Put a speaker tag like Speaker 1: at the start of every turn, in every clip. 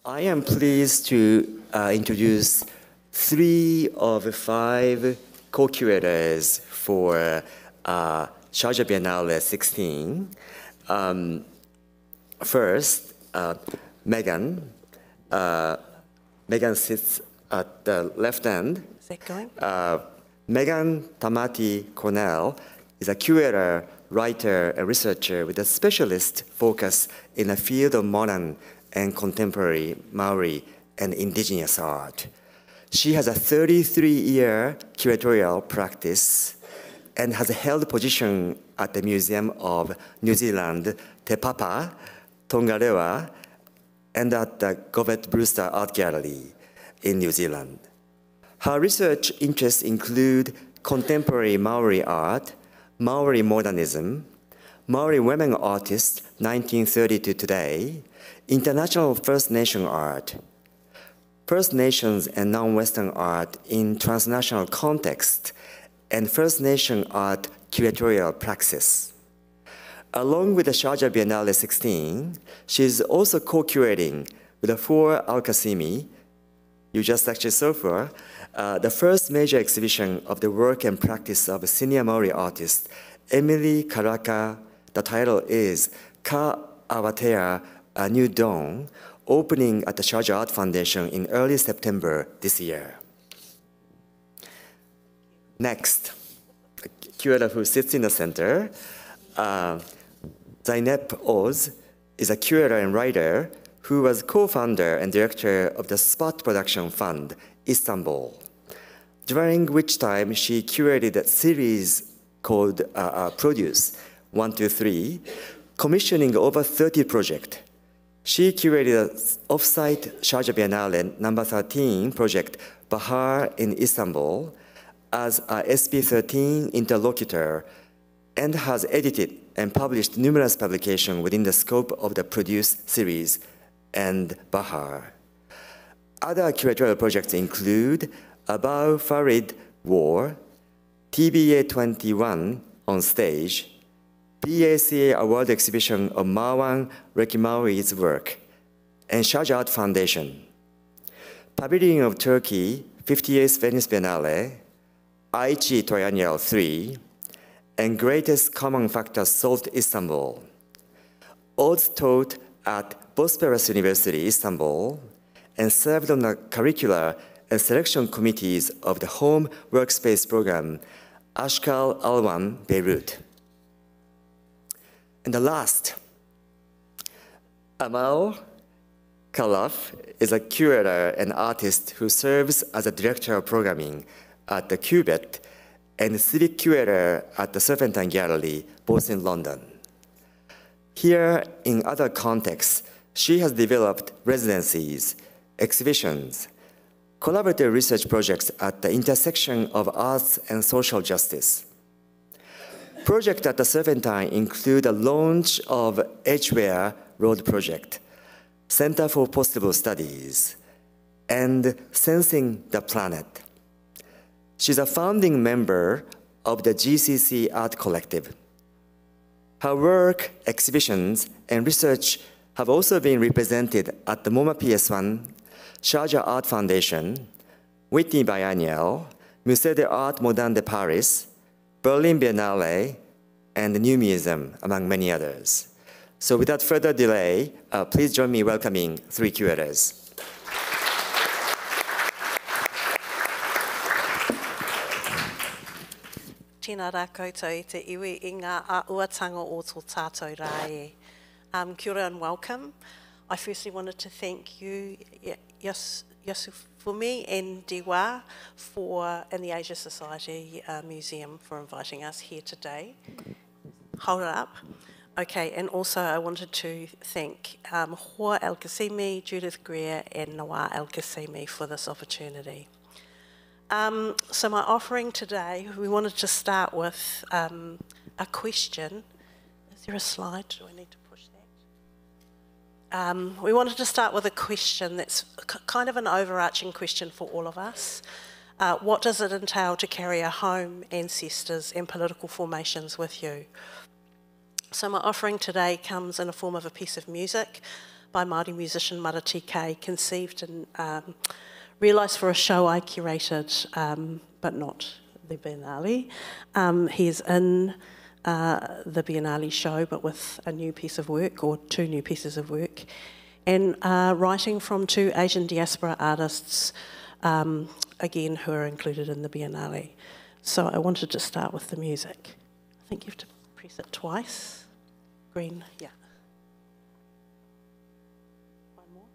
Speaker 1: I am pleased to introduce 3 of 5 co-curators for Sharjah Biennial 16. First, Megan. Megan sits at the left end.
Speaker 2: Is that going?
Speaker 1: Megan Tamati-Quenell is a curator, writer, and researcher with a specialist focus in the field of modern and contemporary Maori and indigenous art. She has a 33-year curatorial practice and has held position at the Museum of New Zealand, Te Papa, Tongarewa, and at the Govett Brewster Art Gallery in New Zealand. Her research interests include contemporary Maori art, Maori modernism, Maori women artists 1930 to today, international First Nation art, First Nations and non-Western art in transnational context, and First Nation art curatorial praxis. Along with the Sharjah Biennial 16, she is also co-curating with the 4 Al-Qasimi, you just actually saw for, the first major exhibition of the work and practice of a senior Maori artist, Emily Karaka. The title is Ka Awatea, A New Dawn, opening at the Sharjah Art Foundation in early September this year. Next, the curator who sits in the center, Zeynep Öz, is a curator and writer who was co-founder and director of the Spot Production Fund, Istanbul, during which time she curated a series called Produce 123, commissioning over 30 projects. She curated an off-site Sharjah Biennale number 13 project, Bahar in Istanbul, as a SP13 interlocutor, and has edited and published numerous publications within the scope of the Produce series and Bahar. Other curatorial projects include Abau Farid War, TBA 21 on stage, PACA Award exhibition of Marwan Rekimawi's work, and Sharjah Art Foundation, Pavilion of Turkey, 58th Venice Biennale, Aichi Triennial 3, and Greatest Common Factor Solved Istanbul. Oz taught at Bosporus University, Istanbul, and served on the curricular and selection committees of the Home Workspace Program, Ashkal Alwan, Beirut. And the last, Amal Khalaf is a curator and artist who serves as a director of programming at the Cubet and civic curator at the Serpentine Gallery, both in London. Here, in other contexts, she has developed residencies, exhibitions, collaborative research projects at the intersection of arts and social justice. Projects at the Serpentine include the launch of Edgeware Road Project, Center for Possible Studies, and Sensing the Planet. She's a founding member of the GCC Art Collective. Her work, exhibitions, and research have also been represented at the MoMA PS1, Sharjah Art Foundation, Whitney Biennial, Musée d'Art Moderne de Paris, Berlin Biennale, and the New Museum, among many others. So without further delay, please join me in welcoming 3 curators.
Speaker 2: Tēnā rā koutou I te iwi I ngā āuatanga o tō tātou rā e. Kia ora and welcome. I firstly wanted to thank you, Yasufumi and Dewa, and the Asia Society Museum for inviting us here today. Hold it up. Okay, and also I wanted to thank Hoa Al-Qasimi, Judith Greer, and Nawar Al-Qasimi for this opportunity. So my offering today, we wanted to start with a question. Is there a slide? Do I need to push that? We wanted to start with a question that's kind of an overarching question for all of us. What does it entail to carry a home, ancestors, and political formations with you? So my offering today comes in the form of a piece of music by Māori musician Mara TK, conceived and realised for a show I curated, but not the Biennale. He's in the Biennale show, but with a new piece of work, or two new pieces of work, and writing from two Asian diaspora artists, again, who are included in the Biennale. So I wanted to start with the music. I think you have to press it twice. Green, yeah. One more.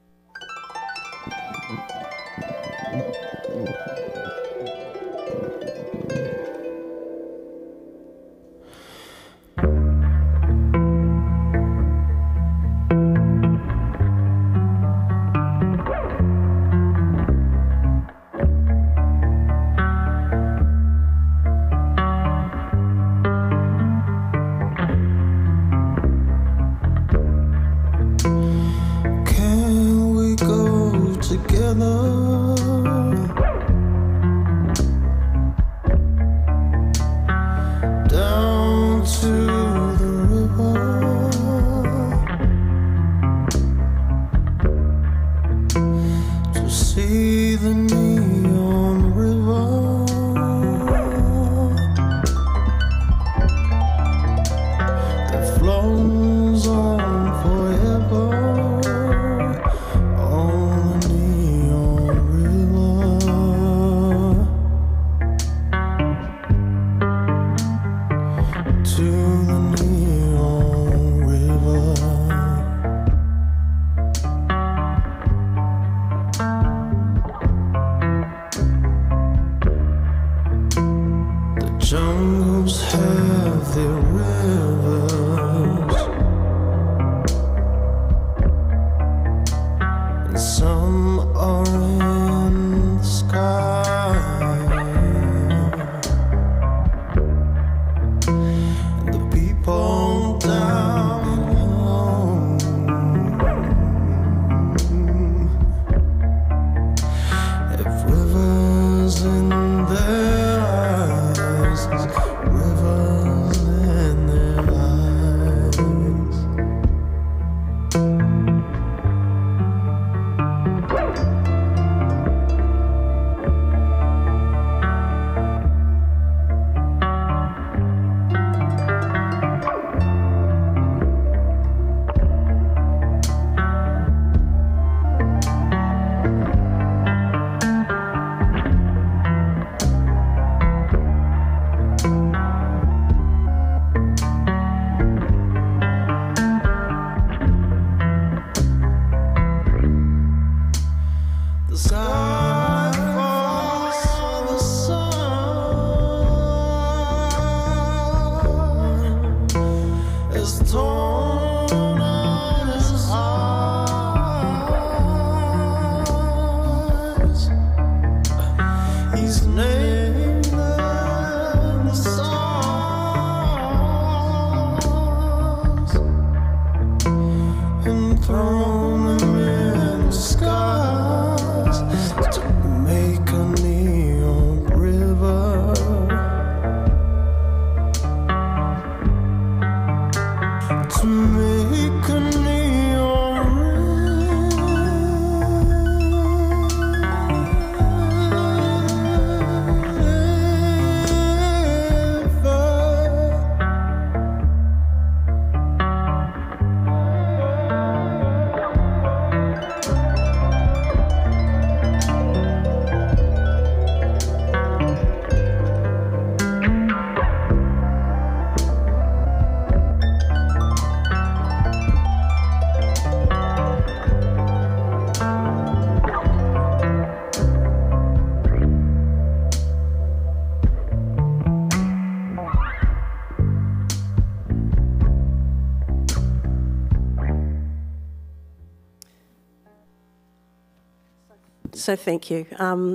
Speaker 2: So thank you.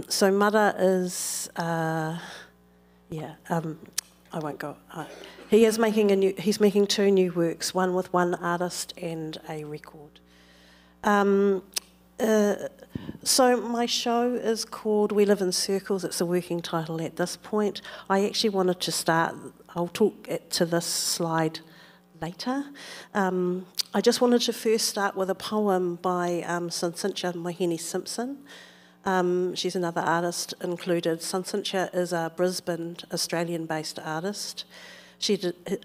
Speaker 2: So Mara is, I won't go. He is making he's making two new works, one with one artist and a record. So my show is called We Live in Circles. It's a working title at this point. I actually wanted to start, I'll talk to this slide later. I just wanted to first start with a poem by Cynthia Mohini Simpson. She's another artist included. Cynthia is a Brisbane, Australian-based artist. She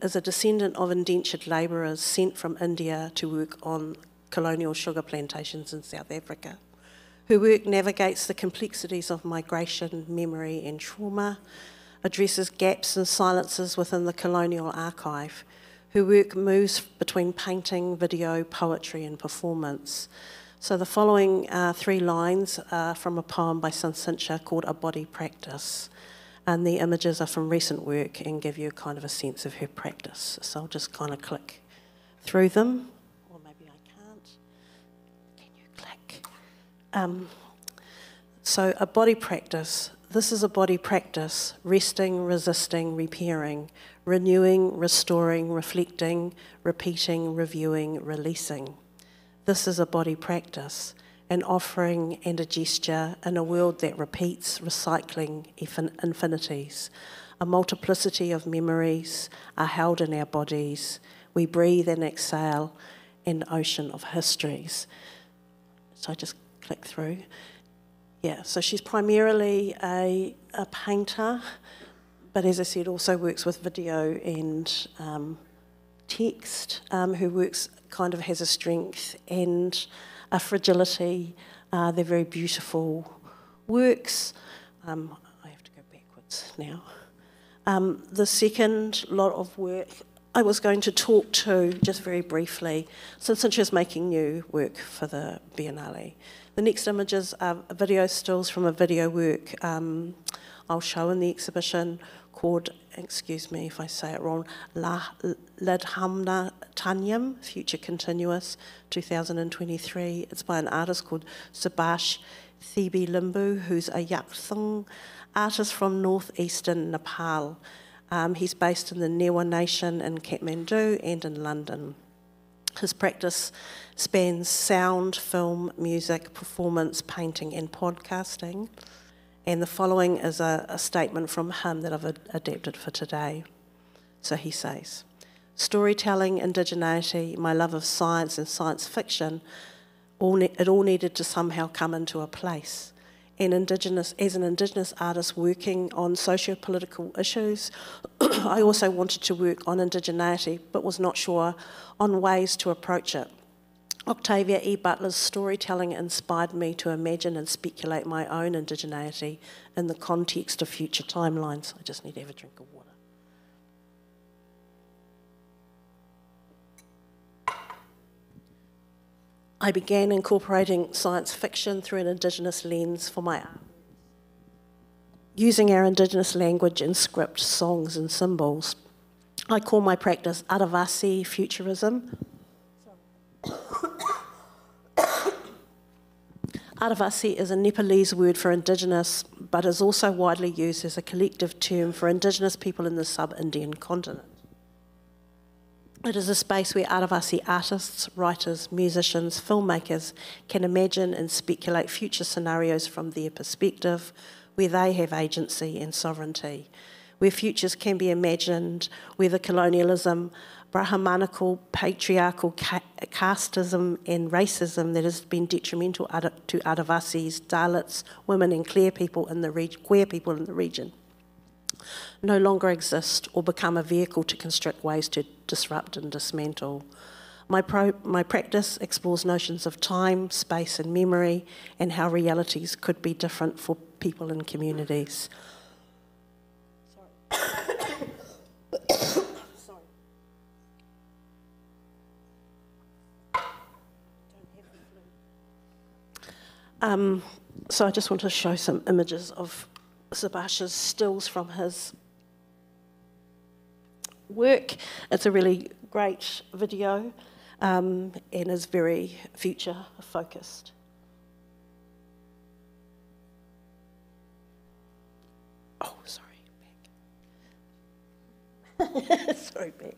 Speaker 2: is a descendant of indentured labourers sent from India to work on colonial sugar plantations in South Africa. Her work navigates the complexities of migration, memory and trauma, addresses gaps and silences within the colonial archive. Her work moves between painting, video, poetry and performance. So the following 3 lines are from a poem by Cynthia called A Body Practice. And the images are from recent work and give you kind of a sense of her practice. So I'll just kind of click through them, or maybe I can't. Can you click? So a body practice. This is a body practice, resting, resisting, repairing, renewing, restoring, reflecting, repeating, reviewing, releasing. This is a body practice, an offering and a gesture in a world that repeats, recycling infinities. A multiplicity of memories are held in our bodies. We breathe and exhale an ocean of histories. So I just click through. Yeah, so she's primarily a painter, but as I said, also works with video and text. Her works kind of has a strength and a fragility. They're very beautiful works. I have to go backwards now. The second lot of work I was going to talk to, just very briefly, since she's making new work for the Biennale. The next images are video stills from a video work I'll show in the exhibition called, excuse me if I say it wrong, Ladhamna Tanyam, Future Continuous, 2023. It's by an artist called Subhash Thebi Limbu, who's a Yakthong artist from northeastern Nepal. He's based in the Newa Nation in Kathmandu and in London. His practice spans sound, film, music, performance, painting and podcasting. And the following is a statement from him that I've adapted for today. So he says, storytelling, indigeneity, my love of science and science fiction, it all needed to somehow come into a place. And as an Indigenous artist working on socio-political issues, I also wanted to work on indigeneity, but was not sure on ways to approach it. Octavia E. Butler's storytelling inspired me to imagine and speculate my own indigeneity in the context of future timelines. I just need to have a drink of water. I began incorporating science fiction through an Indigenous lens for my art, using our Indigenous language and script, songs and symbols. I call my practice Adivasi Futurism. Adivasi is a Nepalese word for Indigenous, but is also widely used as a collective term for Indigenous people in the sub-Indian continent. It is a space where Adivasi artists, writers, musicians, filmmakers can imagine and speculate future scenarios from their perspective, where they have agency and sovereignty, where futures can be imagined, where the colonialism, Brahmanical, patriarchal casteism and racism that has been detrimental to Adivasis, Dalits, women and queer people in the region no longer exist or become a vehicle to construct ways to disrupt and dismantle. My practice explores notions of time, space and memory and how realities could be different for people and communities. So I just want to show some images of Subhash's stills from his work. It's a really great video and is very future focused. Oh, sorry, back. Sorry, back.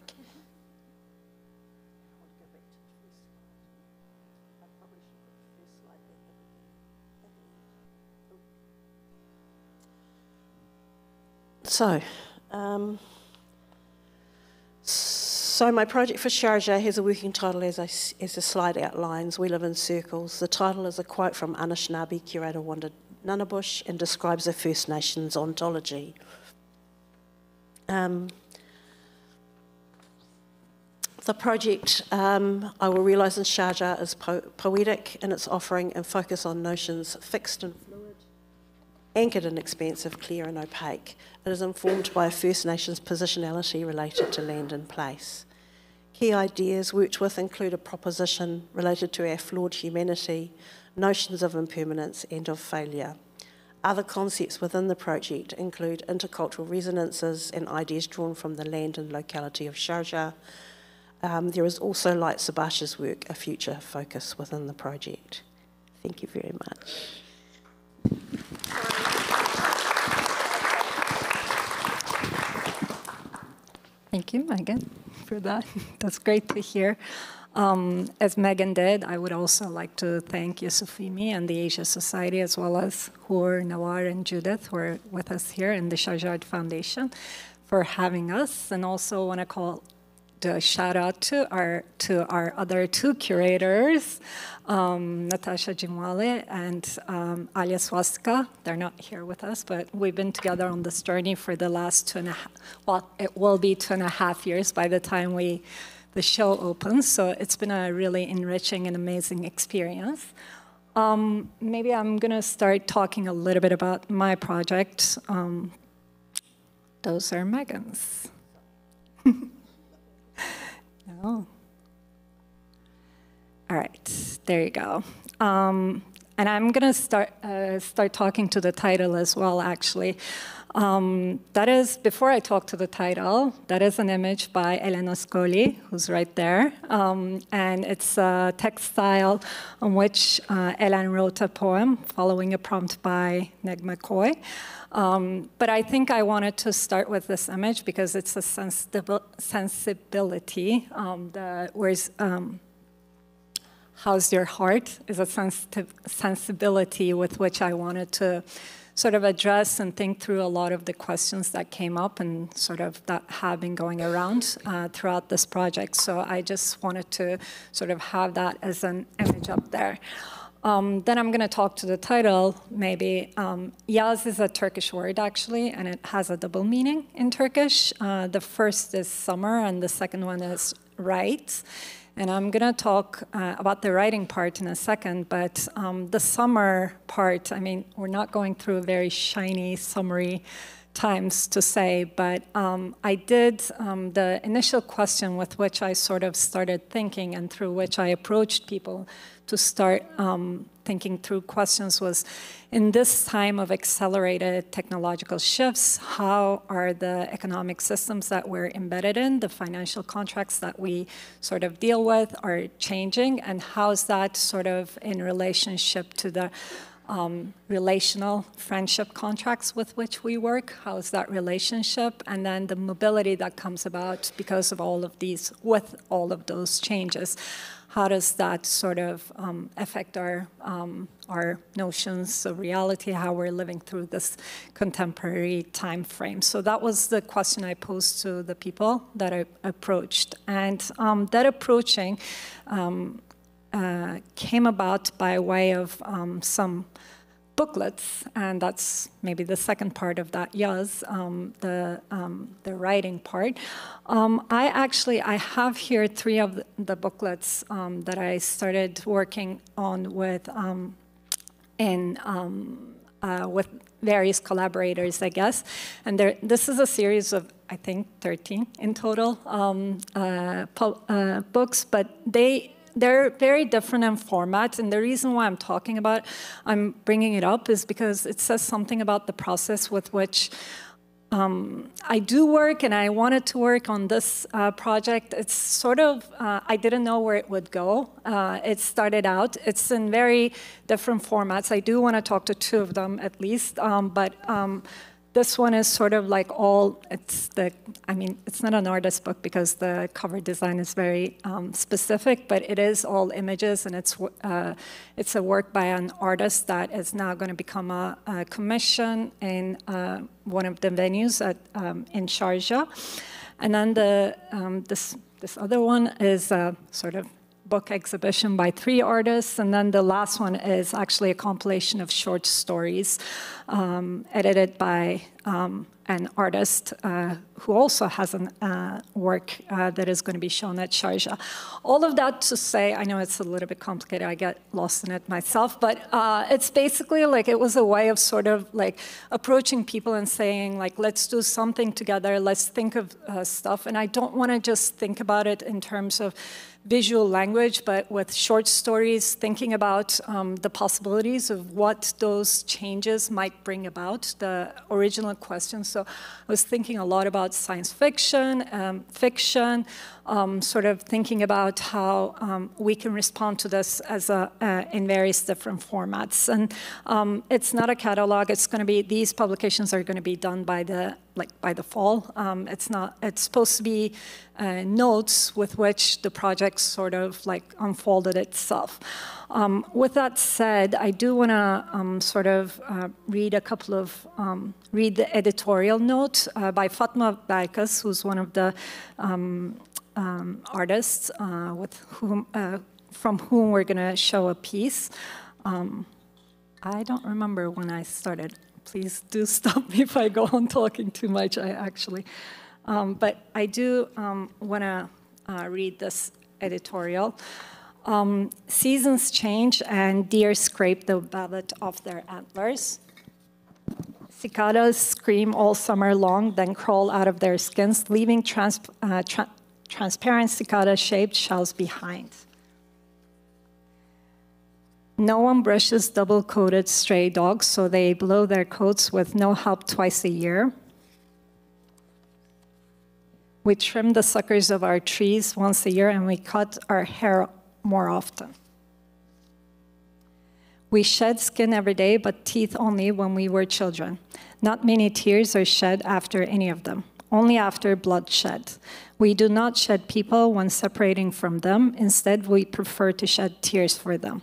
Speaker 2: So my project for Sharjah has a working title as the slide outlines, We Live in Circles. The title is a quote from Anishinaabe curator Wanda Nunnabush and describes a First Nations ontology. The project I will realise in Sharjah is poetic in its offering and focus on notions fixed and fluid, anchored and expansive, clear and opaque. It is informed by a First Nations positionality related to land and place. Key ideas worked with include a proposition related to our flawed humanity, notions of impermanence and of failure. Other concepts within the project include intercultural resonances and ideas drawn from the land and locality of Sharjah. There is also Light Sabash's work, a future focus within the project. Thank you very much.
Speaker 3: Thank you, Megan, for that. That's great to hear. As Megan did, I would also like to thank Yasufumi and the Asia Society, as well as Hur, Nawar, and Judith, who are with us here in the Sharjah Foundation, for having us. And also want to call a shout out to our other two curators, Natasha Jimwale and Alia Swastika. They're not here with us, but we've been together on this journey for the last 2.5, well, it will be 2.5 years by the time the show opens. So it's been a really enriching and amazing experience. Maybe I'm gonna start talking a little bit about my project. Those are Megan's. Oh. All right, there you go. And I'm going to start talking to the title as well, actually. That is, before I talk to the title, that is an image by Elena Scoli, who's right there. And it's a textile on which Ellen wrote a poem following a prompt by Neg McCoy. But I think I wanted to start with this image because it's a sensibility. The words, how's your heart, is a sensibility with which I wanted to sort of address and think through a lot of the questions that came up and sort of that have been going around throughout this project. So I just wanted to sort of have that as an image up there. Then I'm going to talk to the title, maybe. Yaz is a Turkish word, actually, and it has a double meaning in Turkish. The first is summer, and the second one is right. And I'm going to talk about the writing part in a second, but the summer part, I mean, we're not going through very shiny, summery times to say, but I did, the initial question with which I sort of started thinking and through which I approached people to start thinking through questions was, in this time of accelerated technological shifts, how are the economic systems that we're embedded in, the financial contracts that we sort of deal with are changing, and how's that sort of in relationship to the relational friendship contracts with which we work, how is that relationship, and then the mobility that comes about because of all of these, with all of those changes. How does that sort of affect our notions of reality, how we're living through this contemporary time frame? So that was the question I posed to the people that I approached. And that approaching came about by way of some booklets, and that's maybe the second part of that, Yaz, the writing part. I have here 3 of the booklets that I started working on with with various collaborators, I guess. And this is a series of, I think, 13 in total books, but they're very different in format, and the reason why I'm bringing it up is because it says something about the process with which I do work, and I wanted to work on this project. It's sort of, I didn't know where it would go. It started out, it's in very different formats. I do want to talk to 2 of them at least, but this one is sort of like it's not an artist book because the cover design is very specific, but it is all images, and it's a work by an artist that is now going to become a commission in one of the venues in Sharjah. And then this this other one is a sort of book exhibition by 3 artists, and then the last one is actually a compilation of short stories edited by an artist who also has a work that is going to be shown at Sharjah. All of that to say, I know it's a little bit complicated, I get lost in it myself, but it's basically like it was a way of sort of like approaching people and saying like, let's do something together, let's think of stuff, and I don't want to just think about it in terms of visual language, but with short stories, thinking about the possibilities of what those changes might bring about, the original question. So I was thinking a lot about science fiction, fiction, sort of thinking about how we can respond to this as in various different formats. And it's not a catalog. It's going to be, these publications are going to be done by the fall. It's supposed to be notes with which the project sort of like unfolded itself. With that said, I do want to sort of read a couple of, read the editorial note by Fatma Barkas, who's one of the artists with whom, from whom we're going to show a piece. I don't remember when I started. Please do stop me if I go on talking too much, but I do want to read this editorial. Seasons change and deer scrape the velvet off their antlers. Cicadas scream all summer long, then crawl out of their skins, leaving transparent cicada-shaped shells behind. No one brushes double-coated stray dogs, so they blow their coats with no help twice a year. We trim the suckers of our trees once a year, and we cut our hair more often. We shed skin every day, but teeth only when we were children. Not many tears are shed after any of them, only after bloodshed. We do not shed people when separating from them. Instead, we prefer to shed tears for them.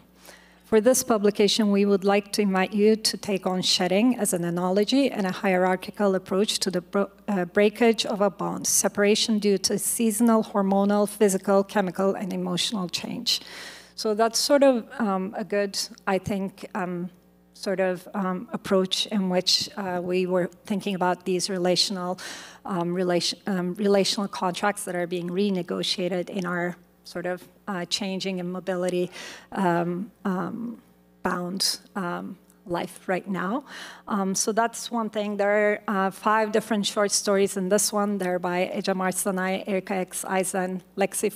Speaker 3: For this publication, we would like to invite you to take on shedding as an analogy and a hierarchical approach to the breakage of a bond, separation due to seasonal, hormonal, physical, chemical, and emotional change. So that's sort of a good, I think, sort of approach in which we were thinking about these relational contracts that are being renegotiated in our sort of changing and mobility bound life right now. So that's one thing. There are 5 different short stories in this one. They're by Ece Marsanay, Erika X. Eisen, Lexi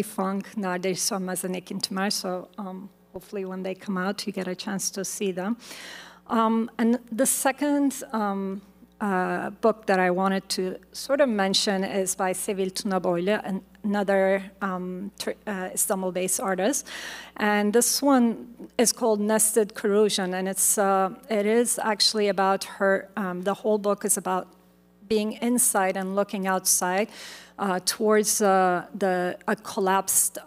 Speaker 3: Funk, Nadir Sönmez, and Ekin Tümer. So hopefully when they come out, you get a chance to see them. And the second book that I wanted to sort of mention is by Sevil Tunaboylu, another Istanbul-based artist. And this one is called Nested Corrosion, and it is actually about her, the whole book is about being inside and looking outside towards a collapsed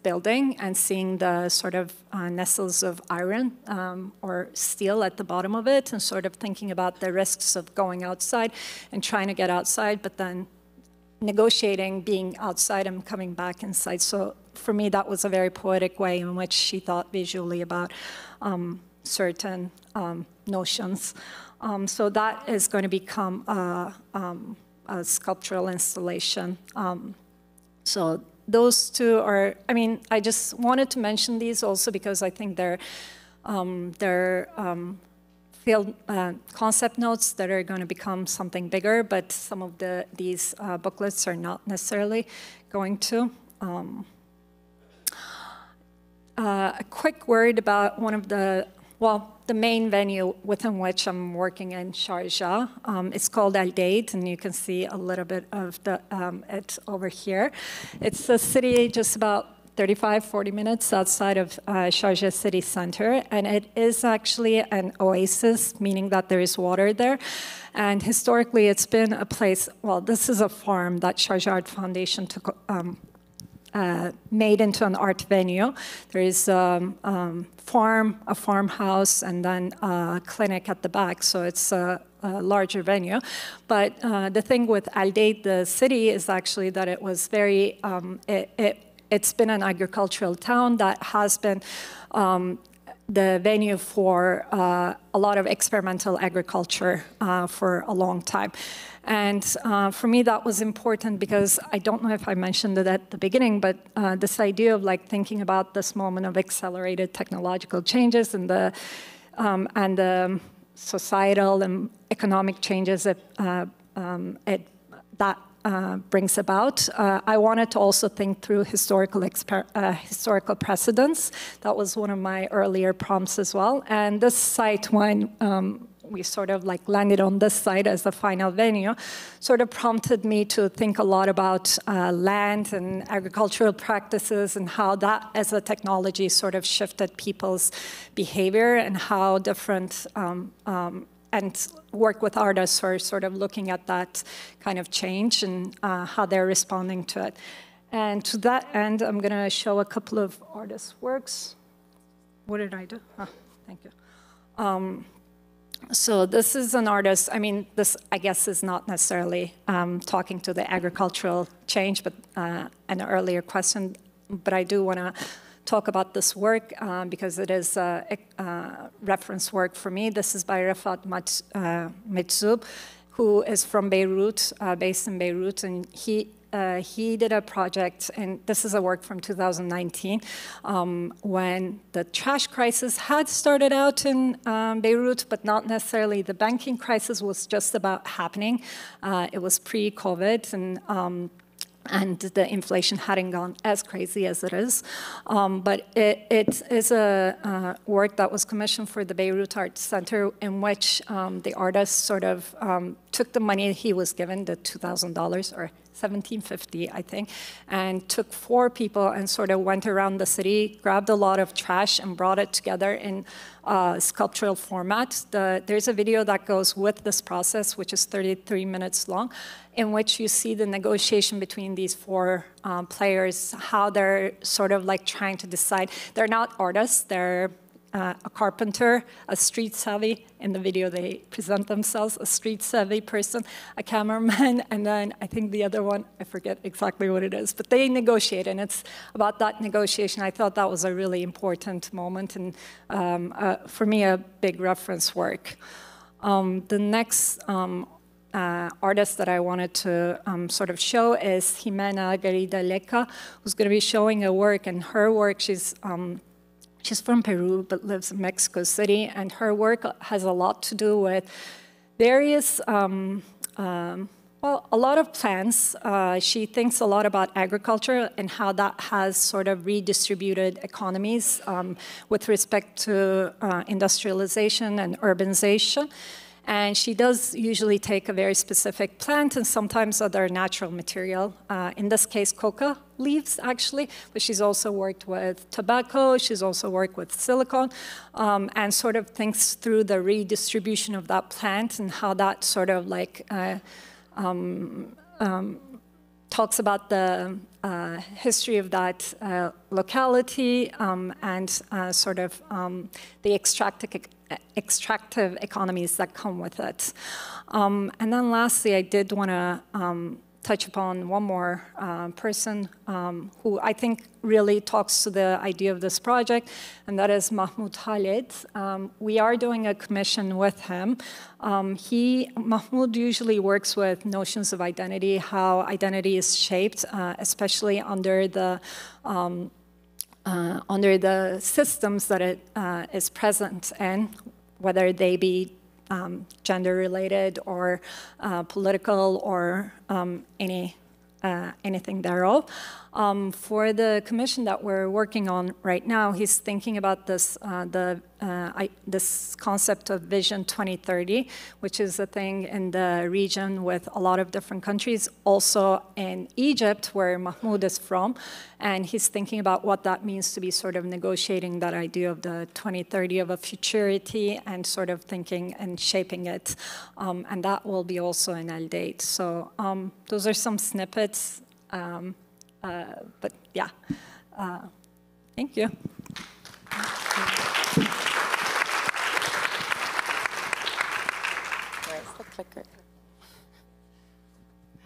Speaker 3: building and seeing the sort of nestles of iron or steel at the bottom of it, and sort of thinking about the risks of going outside and trying to get outside, but then negotiating being outside and coming back inside. So for me, that was a very poetic way in which she thought visually about certain notions. So that is going to become a sculptural installation. So those 2 are, I mean, I just wanted to mention these also because I think they're field concept notes that are going to become something bigger, but some of these booklets are not necessarily going to. A quick word about one of the main venue within which I'm working in Sharjah. It's called Al Dade, and you can see a little bit of it over here. It's a city just about 35, 40 minutes outside of Sharjah city center, and it is actually an oasis, meaning that there is water there. And historically, it's been a place, well, this is a farm that Sharjah Art Foundation made into an art venue. There is a farmhouse, and then a clinic at the back, so it's a larger venue. But the thing with Aldeid, the city, is actually that it was very, it's been an agricultural town that has been the venue for a lot of experimental agriculture for a long time. And for me, that was important because I don't know if I mentioned it at the beginning, but this idea of like thinking about this moment of accelerated technological changes and the societal and economic changes that brings about. I wanted to also think through historical precedents. That was one of my earlier prompts as well. And this site, when we sort of like landed on this site as the final venue, sort of prompted me to think a lot about land and agricultural practices and how that as a technology sort of shifted people's behavior and how different and work with artists who are sort of looking at that kind of change and how they're responding to it. And to that end, I'm going to show a couple of artists' works. What did I do? Oh, thank you. So this is an artist. I mean, this, I guess, is not necessarily talking to the agricultural change, but an earlier question. But I do want to talk about this work because it is a reference work for me. This is by Rafat Metzoub, who is from Beirut, based in Beirut, and he did a project, and this is a work from 2019, when the trash crisis had started out in Beirut, but not necessarily. The banking crisis was just about happening. It was pre-COVID, and the inflation hadn't gone as crazy as it is. But it is a work that was commissioned for the Beirut Art Center, in which the artist sort of took the money he was given, the $2,000 or $1,750, I think, and took 4 people and sort of went around the city, grabbed a lot of trash and brought it together in sculptural format. There's a video that goes with this process, which is 33 minutes long, in which you see the negotiation between these 4 players, how they're sort of like trying to decide. They're not artists, they're a carpenter, a street savvy. In the video, they present themselves, a street savvy person, a cameraman, and then I think the other one, I forget exactly what it is, but they negotiate, and it's about that negotiation. I thought that was a really important moment, and for me, a big reference work. The next artist that I wanted to sort of show is Jimena Garida Leca, who's going to be showing a work, and her work, she's from Peru, but lives in Mexico City, and her work has a lot to do with various, well, a lot of plants. She thinks a lot about agriculture and how that has sort of redistributed economies with respect to industrialization and urbanization. And she does usually take a very specific plant and sometimes other natural material. In this case, coca leaves, actually. But she's also worked with tobacco. She's also worked with silicone, and sort of thinks through the redistribution of that plant and how that sort of like talks about the history of that locality and sort of the extractive economies that come with it. And then lastly, I did want to touch upon one more person who I think really talks to the idea of this project, and that is Mahmoud Khalid. We are doing a commission with him. Mahmoud usually works with notions of identity, how identity is shaped, especially under the systems that it is present in, whether they be gender-related or political or anything thereof. For the commission that we're working on right now, he's thinking about this this concept of Vision 2030, which is a thing in the region with a lot of different countries, also in Egypt, where Mahmoud is from, and he's thinking about what that means to be sort of negotiating that idea of the 2030 of a futurity and sort of thinking and shaping it, and that will be also in Aldeid. So those are some snippets. But yeah, thank you.
Speaker 4: Where's the clicker?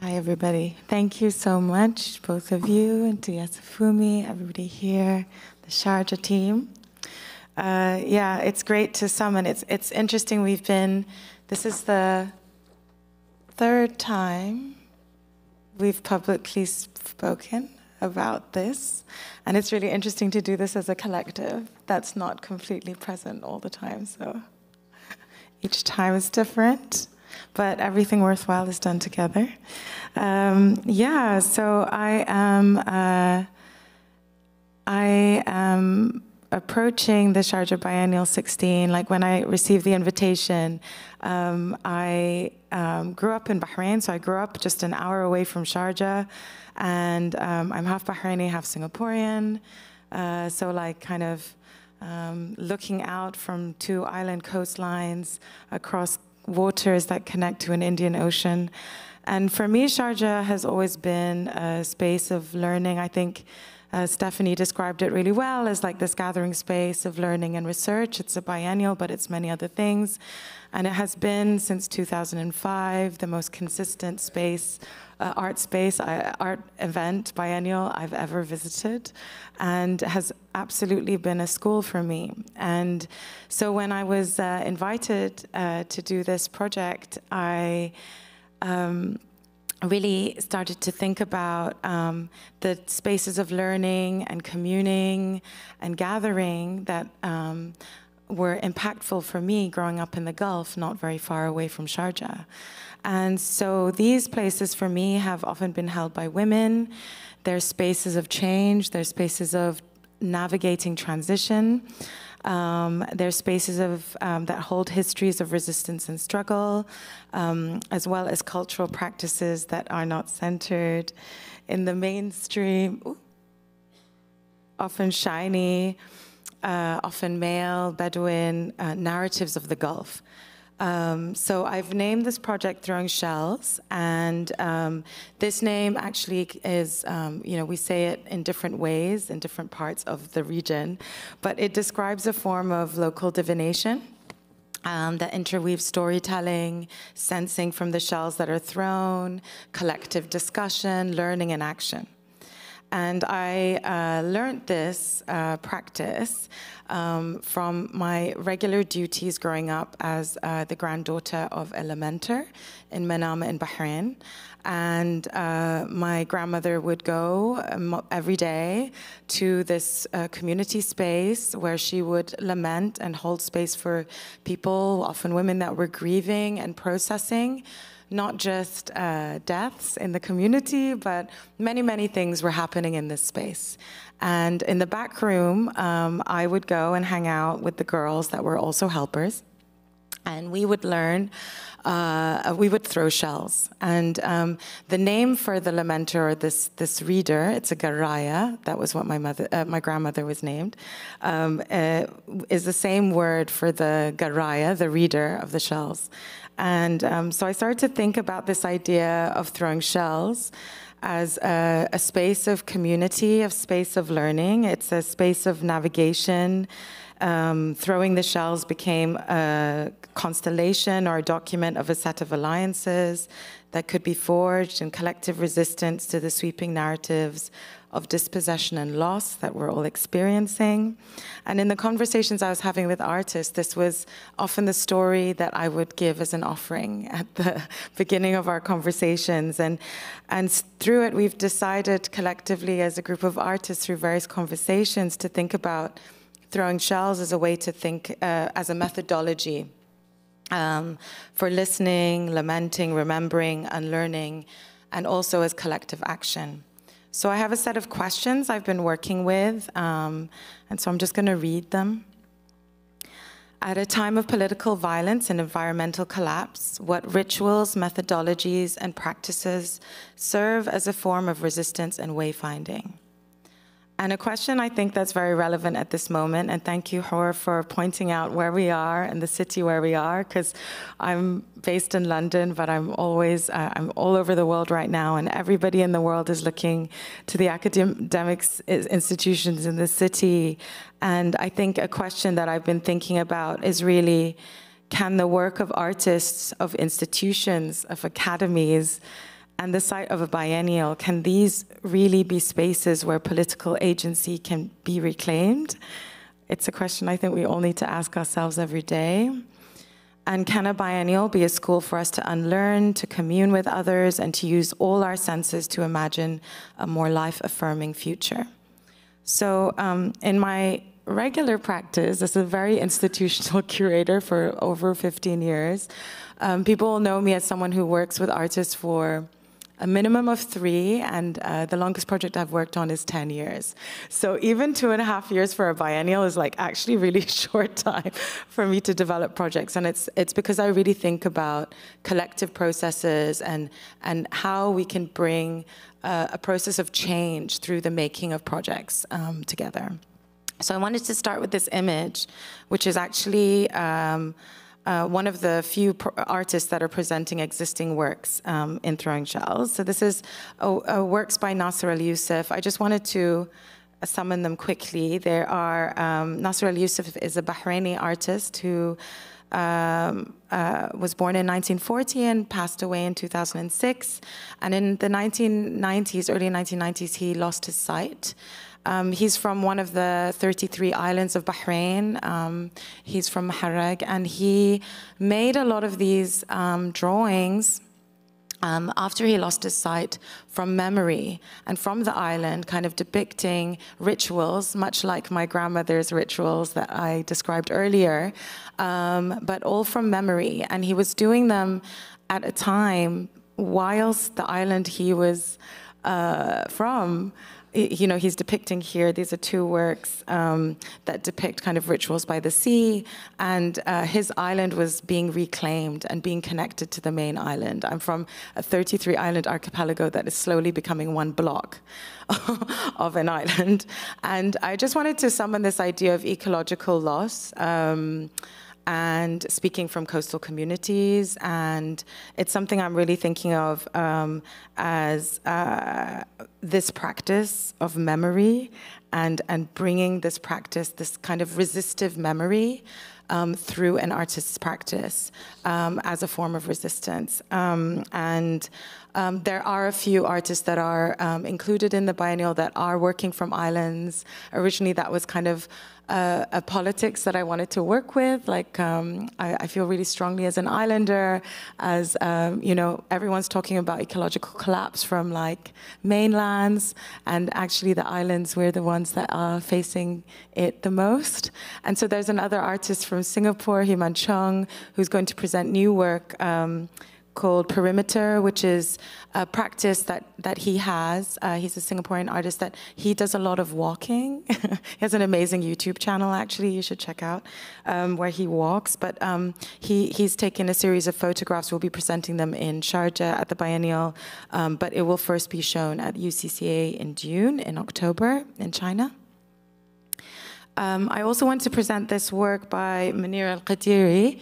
Speaker 4: Hi, everybody. Thank you so much, both of you, and to Yasufumi, everybody here, the Sharjah team. Yeah, it's great to summon. It's interesting. This is the third time we've publicly spoken about this, and it's really interesting to do this as a collective that's not completely present all the time. So each time is different, but everything worthwhile is done together. Yeah, so I am approaching the Sharjah Biennial 16. Like when I received the invitation, I grew up in Bahrain, so I grew up just an hour away from Sharjah, and I'm half Bahraini, half Singaporean. So like kind of looking out from two island coastlines across waters that connect to an Indian Ocean. And for me, Sharjah has always been a space of learning. I think Stephanie described it really well as like this gathering space of learning and research. It's a biennial, but it's many other things. And it has been, since 2005, the most consistent space, art event biennial I've ever visited, and has absolutely been a school for me. And so when I was invited to do this project, I really started to think about the spaces of learning and communing and gathering that were impactful for me growing up in the Gulf, not very far away from Sharjah. And so these places for me have often been held by women. They're spaces of change, they're spaces of navigating transition. They're spaces that hold histories of resistance and struggle, as well as cultural practices that are not centered in the mainstream, often shiny, often male, Bedouin narratives of the Gulf. So I've named this project Throwing Shells, and this name actually is, we say it in different ways in different parts of the region, but it describes a form of local divination that interweaves storytelling, sensing from the shells that are thrown, collective discussion, learning, and action. And I learned this practice from my regular duties growing up as the granddaughter of a lamenter in Manama in Bahrain. And my grandmother would go every day to this community space where she would lament and hold space for people, often women that were grieving and processing not just deaths in the community, but many, many things were happening in this space. And in the back room, I would go and hang out with the girls that were also helpers. And we would learn, we would throw shells. And the name for the lamenter, or this reader, it's a garaya, that was what my grandmother was named, is the same word for the garaya, the reader of the shells. And so I started to think about this idea of throwing shells as a space of community, a space of learning. It's a space of navigation. Throwing the shells became a constellation or a document of a set of alliances that could be forged in collective resistance to the sweeping narratives of dispossession and loss that we're all experiencing. And in the conversations I was having with artists, this was often the story that I would give as an offering at the beginning of our conversations. And through it, we've decided collectively as a group of artists through various conversations to think about throwing shells as a way to think, as a methodology for listening, lamenting, remembering, unlearning, and also as collective action. So I have a set of questions I've been working with, and so I'm just going to read them. At a time of political violence and environmental collapse, what rituals, methodologies, and practices serve as a form of resistance and wayfinding? And a question I think that's very relevant at this moment, and thank you, Hor, for pointing out where we are and the city where we are, because I'm based in London, but I'm always, I'm all over the world right now, and everybody in the world is looking to the academic institutions in the city. And I think a question that I've been thinking about is really, can the work of artists, of institutions, of academies, and the site of a biennial, can these really be spaces where political agency can be reclaimed? It's a question I think we all need to ask ourselves every day. And can a biennial be a school for us to unlearn, to commune with others, and to use all our senses to imagine a more life-affirming future? So in my regular practice as a very institutional curator for over 15 years, people know me as someone who works with artists for a minimum of 3, and the longest project I've worked on is 10 years. So even 2.5 years for a biennial is like actually really short time for me to develop projects. And it's because I really think about collective processes and how we can bring a process of change through the making of projects together. So I wanted to start with this image, which is actually one of the few artists that are presenting existing works in throwing shells. So this is works by Nasser al-Yusuf. I just wanted to summon them quickly. There are, Nasser al-Yusuf is a Bahraini artist who was born in 1940 and passed away in 2006. And in the 1990s, early 1990s, he lost his sight. He's from one of the 33 islands of Bahrain. He's from Maharag, and he made a lot of these drawings after he lost his sight from memory and from the island, kind of depicting rituals, much like my grandmother's rituals that I described earlier, but all from memory. And he was doing them at a time whilst the island he was from, you know, he's depicting here, these are 2 works that depict kind of rituals by the sea, and his island was being reclaimed and being connected to the main island. I'm from a 33-island archipelago that is slowly becoming one block of an island. And I just wanted to summon this idea of ecological loss, and speaking from coastal communities, and it's something I'm really thinking of as this practice of memory and bringing this practice, this kind of resistive memory through an artist's practice as a form of resistance. There are a few artists that are included in the biennial that are working from islands. Originally, that was kind of a politics that I wanted to work with. Like, I feel really strongly as an islander, as, you know, everyone's talking about ecological collapse from like mainlands, and actually the islands, we're the ones that are facing it the most. And so there's another artist from Singapore, Himan Chung, who's going to present new work called Perimeter, which is a practice that he has. He's a Singaporean artist that he does a lot of walking. He has an amazing YouTube channel, actually, you should check out, where he walks. But he's taken a series of photographs. We'll be presenting them in Sharjah at the Biennial, but it will first be shown at UCCA in June, in October, in China. I also want to present this work by Munir al-Qadiri,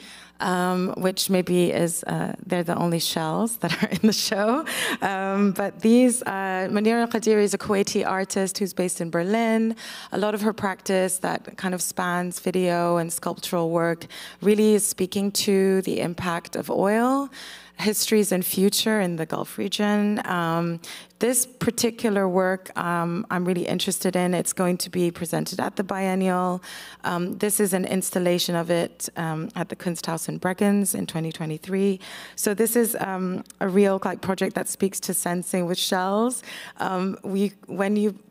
Speaker 4: which maybe is, they're the only shells that are in the show. But these, Munir al-Qadiri is a Kuwaiti artist who's based in Berlin. A lot of her practice that kind of spans video and sculptural work really is speaking to the impact of oil, histories and future in the Gulf region. This particular work I'm really interested in. It's going to be presented at the Biennial. This is an installation of it at the Kunsthaus in Bregenz in 2023. So this is a real project that speaks to sensing with shells.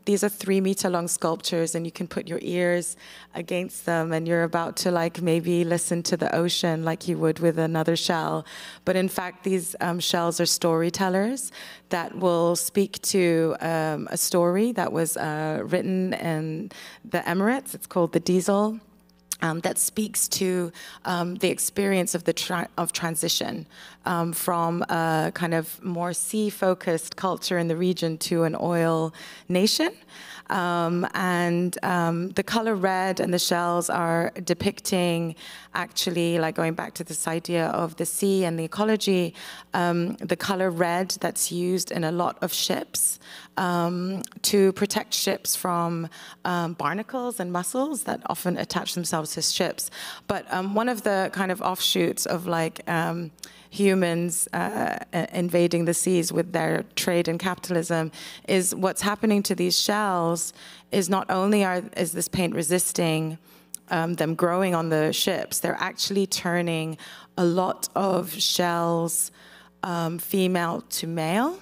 Speaker 4: These are 3-meter-long sculptures, and you can put your ears against them, and you're about to maybe listen to the ocean like you would with another shell. But in fact, these shells are storytellers that will speak to a story that was written in the Emirates. It's called The Diesel. That speaks to the experience of transition from a kind of more sea-focused culture in the region to an oil nation. The color red and the shells are depicting, actually, like going back to this idea of the sea and the ecology, the color red that's used in a lot of ships to protect ships from barnacles and mussels that often attach themselves to ships. But one of the kind of offshoots of like humans invading the seas with their trade and capitalism is what's happening to these shells is not only is this paint resisting them growing on the ships, they're actually turning a lot of shells female to male.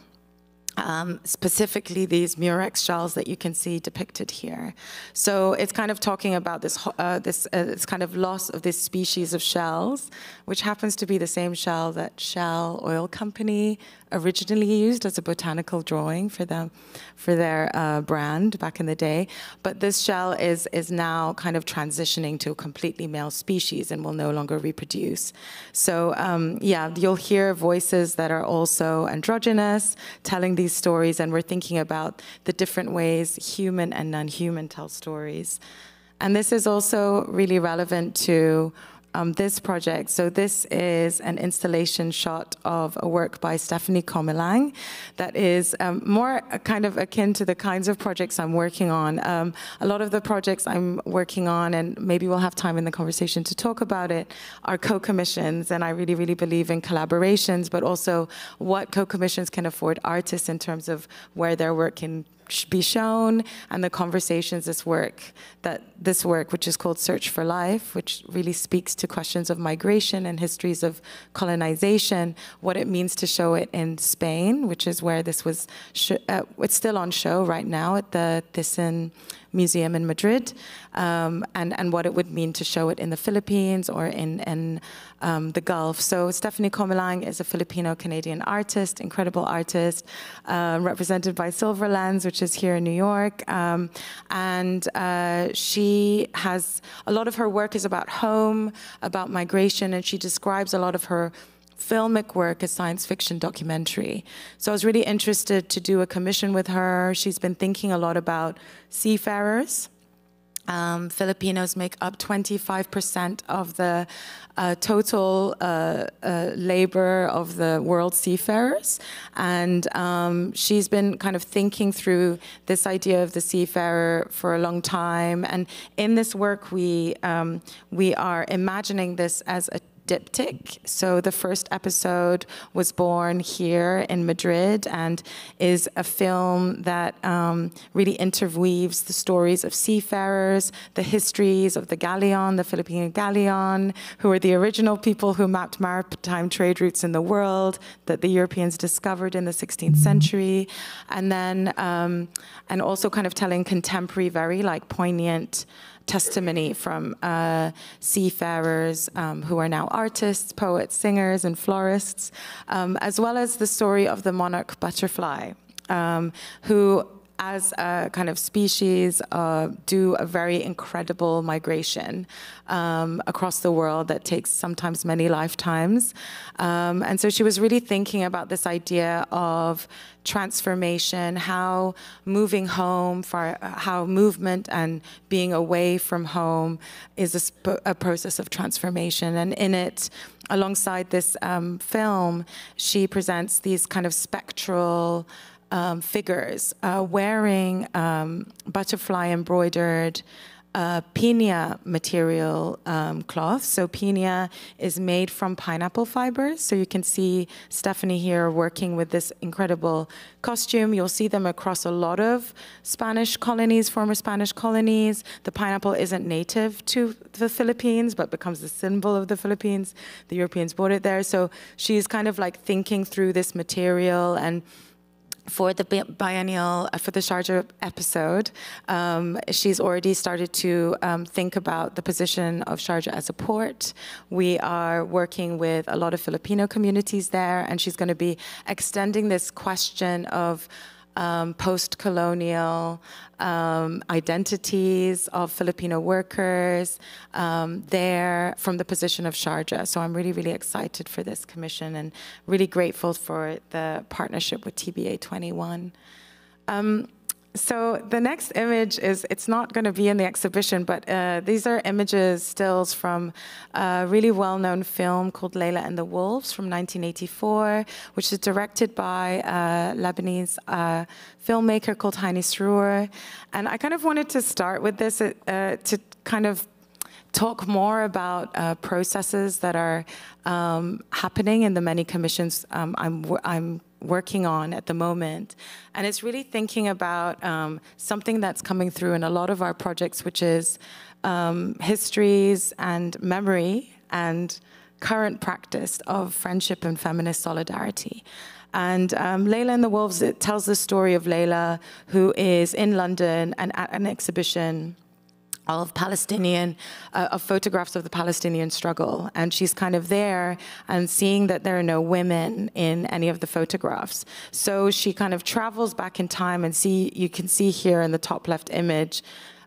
Speaker 4: Specifically these murex shells that you can see depicted here. So it's kind of talking about this this kind of loss of this species of shells, which happens to be the same shell that Shell Oil Company originally used as a botanical drawing for their brand back in the day. But this shell is now kind of transitioning to a completely male species and will no longer reproduce. So yeah, you'll hear voices that are also androgynous, telling these stories, and we're thinking about the different ways human and non-human tell stories. And this is also really relevant to this project. So this is an installation shot of a work by Stephanie Komelang that is more kind of akin to the kinds of projects I'm working on. A lot of the projects I'm working on, and maybe we'll have time in the conversation to talk about it, are co-commissions, and I really, really believe in collaborations, but also what co-commissions can afford artists in terms of where their work can be shown, and the conversations this work, which is called Search for Life, which really speaks to questions of migration and histories of colonization, what it means to show it in Spain, which is where this was, it's still on show right now at the Thyssen Museum in Madrid, and what it would mean to show it in the Philippines or in the Gulf. So Stephanie Komelang is a Filipino-Canadian artist, incredible artist, represented by Silver Lens, which is here in New York. She has, a lot of her work is about home, about migration, and she describes a lot of her filmic work as science fiction documentary. So I was really interested to do a commission with her. She's been thinking a lot about seafarers. Filipinos make up 25% of the total labor of the world seafarers. And she's been kind of thinking through this idea of the seafarer for a long time. And in this work, we are imagining this as a diptych. So the first episode was born here in Madrid and is a film that really interweaves the stories of seafarers, the histories of the galleon, the Filipino galleon, who were the original people who mapped maritime trade routes in the world that the Europeans discovered in the 16th century. And then, and also kind of telling contemporary, very like poignant testimony from seafarers who are now artists, poets, singers, and florists, as well as the story of the monarch butterfly, who, as a kind of species, do a very incredible migration across the world that takes sometimes many lifetimes. And so she was really thinking about this idea of transformation, how moving home, how movement and being away from home is a process of transformation. And in it, alongside this film, she presents these kind of spectral figures wearing butterfly embroidered piña material cloth. So piña is made from pineapple fibers. So you can see Stephanie here working with this incredible costume. You'll see them across a lot of Spanish colonies, former Spanish colonies. The pineapple isn't native to the Philippines, but becomes the symbol of the Philippines. The Europeans brought it there. So she's kind of like thinking through this material. And for the biennial, for the Sharjah episode, she's already started to think about the position of Sharjah as a port. We are working with a lot of Filipino communities there, and she's going to be extending this question of post-colonial identities of Filipino workers there from the position of Sharjah. So I'm really, really excited for this commission and really grateful for the partnership with TBA 21. So the next image is, it's not going to be in the exhibition, but these are images, stills from a really well-known film called Layla and the Wolves from 1984, which is directed by a Lebanese filmmaker called Hani Srour. And I kind of wanted to start with this to kind of talk more about processes that are happening in the many commissions I'm working on at the moment. And it's really thinking about something that's coming through in a lot of our projects, which is histories and memory and current practice of friendship and feminist solidarity. And Layla and the Wolves, it tells the story of Layla, who is in London and at an exhibition of photographs of the Palestinian struggle. And she's kind of there and seeing that there are no women in any of the photographs. So she kind of travels back in time and you can see here in the top left image,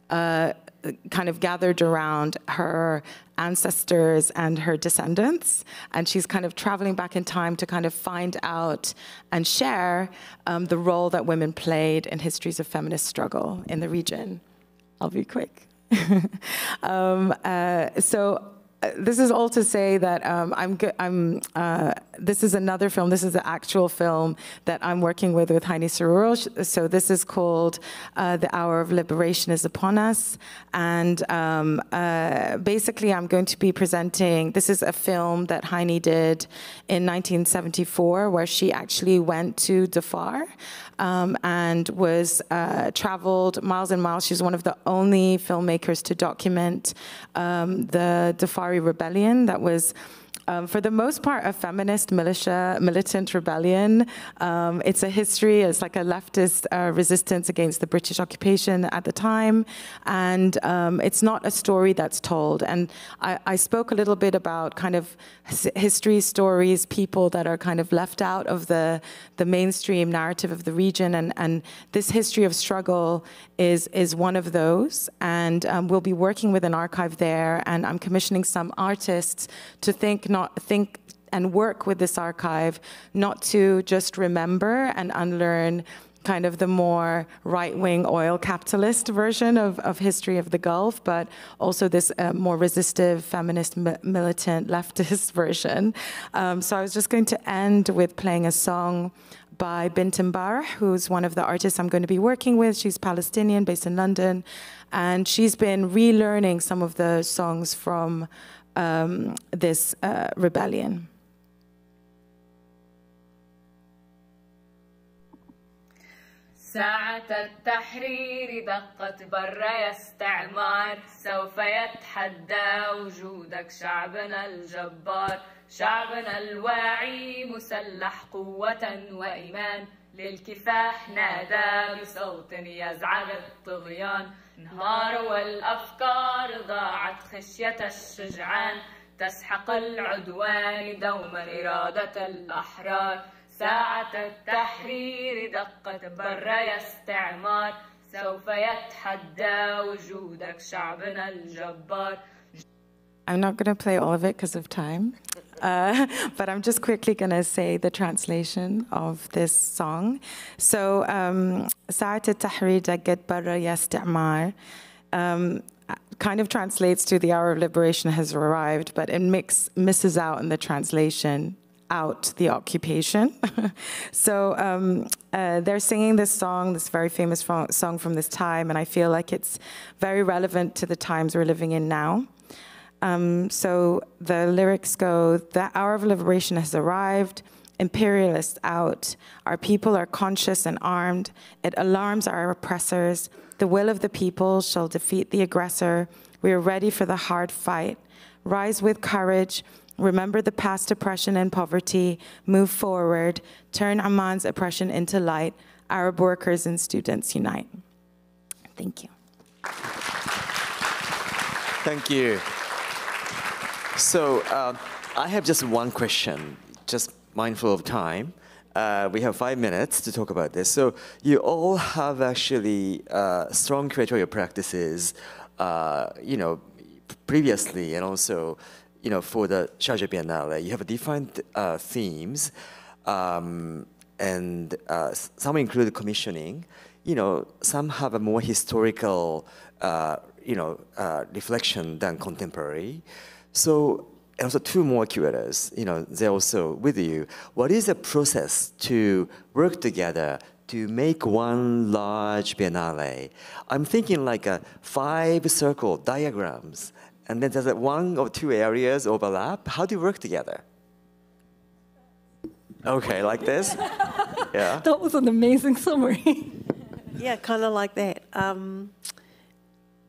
Speaker 4: kind of gathered around her ancestors and her descendants. And she's kind of traveling back in time to kind of find out and share the role that women played in histories of feminist struggle in the region. I'll be quick. This is all to say that this is another film. This is the actual film that I'm working with Hani Srour. So this is called The Hour of Liberation is Upon Us. And basically, I'm going to be presenting, this is a film that Hani did in 1974, where she actually went to Darfur and was traveled miles and miles. She's one of the only filmmakers to document the Darfur rebellion that was, for the most part, a feminist militant rebellion. It's a history, it's like a leftist resistance against the British occupation at the time. And it's not a story that's told. And I spoke a little bit about kind of history stories, people that are kind of left out of the mainstream narrative of the region. And this history of struggle is one of those. And we'll be working with an archive there. And I'm commissioning some artists to think and work with this archive, not to just remember and unlearn kind of the more right-wing oil capitalist version of history of the Gulf, but also this more resistive, feminist, militant, leftist version. So I was just going to end with playing a song by Bint Mbarah, who's one of the artists I'm going to be working with. She's Palestinian, based in London, and she's been relearning some of the songs from this rebellion.
Speaker 5: ساعة التحرير دقت برا استعمار سوف يتحدى وجودك شعبنا الجبار شعبنا الواعي مسلح قوة وإيمان للكفاح نادى بصوت يزعل الطغيان انهار والأفكار ضاعت خشية الشجعان تسحق العدوان دوما إرادة الأحرار ساعة التحرير دقت برا استعمار سوف يتحدى وجودك شعبنا الجبار.
Speaker 4: I'm not going to play all of it because of time, but I'm just quickly going to say the translation of this song. So, ساعة التحرير دقت برا استعمار kind of translates to the hour of liberation has arrived, but it misses out in the translation out the occupation. So they're singing this song, this very famous song from this time, and I feel like it's very relevant to the times we're living in now. So the lyrics go, the hour of liberation has arrived, imperialists out, our people are conscious and armed, it alarms our oppressors, the will of the people shall defeat the aggressor, we are ready for the hard fight, rise with courage, remember the past oppression and poverty, move forward, turn Amman's oppression into light, Arab workers and students unite. Thank you.
Speaker 1: Thank you. So I have just one question, just mindful of time. We have 5 minutes to talk about this. So you all have actually strong curatorial practices, previously, and also, for the Sharjah Biennial, you have defined themes, and some include commissioning. some have a more historical, reflection than contemporary. So, and also two more curators, they're also with you. What is the process to work together to make one large biennale? I'm thinking like a 5 circle diagrams, and then there's one or two areas overlap. How do you work together? Okay, like this? Yeah.
Speaker 3: That was an amazing summary.
Speaker 2: Yeah, kind of like that.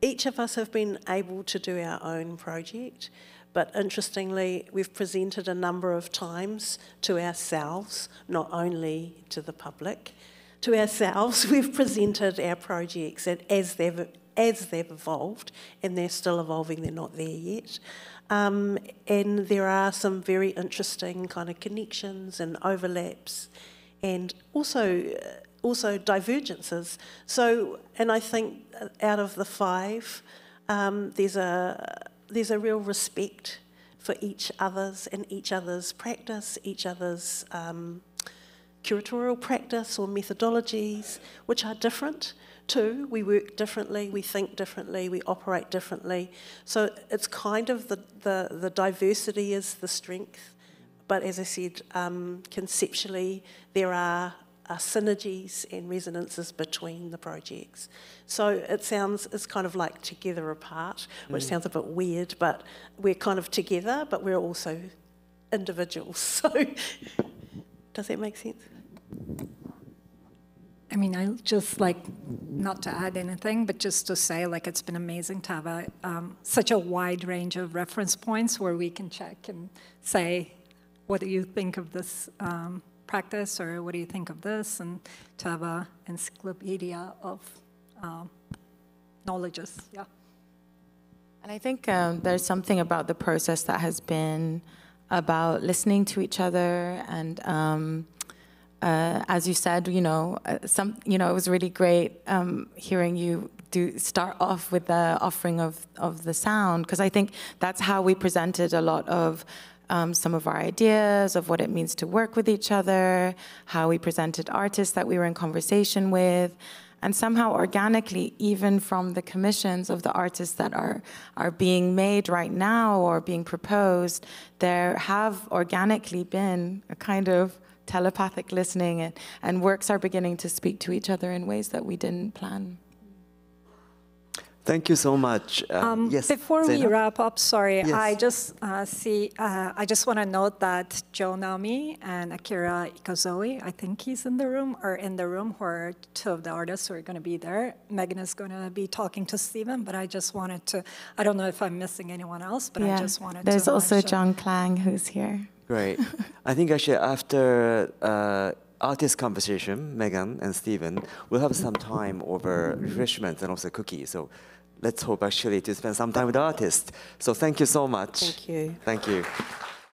Speaker 2: Each of us have been able to do our own project, but interestingly, we've presented a number of times to ourselves, not only to the public. To ourselves, we've presented our projects as they've evolved, and they're still evolving, they're not there yet. And there are some very interesting kind of connections and overlaps, and also divergences. So, and I think out of the 5, there's a real respect for each other's practice, each other's curatorial practice or methodologies, which are different too. We work differently, we think differently, we operate differently. So it's kind of the diversity is the strength. But as I said, conceptually, there are synergies and resonances between the projects. So it's kind of like together apart, which sounds a bit weird, but we're kind of together, but we're also individuals. So does that make sense?
Speaker 3: I mean, I just not to add anything, but just to say, it's been amazing to have such a wide range of reference points where we can check and say, what do you think of this practice, or what do you think of this, and to have an encyclopedia of knowledges, yeah.
Speaker 4: And I think there's something about the process that has been about listening to each other, and as you said, it was really great hearing you start off with the offering of the sound, because I think that's how we presented a lot of some of our ideas of what it means to work with each other, how we presented artists that we were in conversation with, and somehow organically, even from the commissions of the artists that are being made right now or being proposed, there have organically been a kind of telepathic listening, and works are beginning to speak to each other in ways that we didn't plan.
Speaker 1: Thank you so much. Yes,
Speaker 3: before we wrap up, sorry,
Speaker 1: yes.
Speaker 3: I just I just want to note that Joe Nami and Akira Ikazoe, I think he's in the room, who are 2 of the artists who are going to be there. Megan is going to be talking to Stephen, but I just wanted to, I don't know if I'm missing anyone else, but I just wanted to.
Speaker 4: There's also John Klang who's here.
Speaker 1: Great. I think actually after artist conversation, Megan and Stephen, we'll have some time over refreshments and also cookies. So let's hope actually to spend some time with the artists. So thank you so much.
Speaker 2: Thank you.
Speaker 1: Thank you.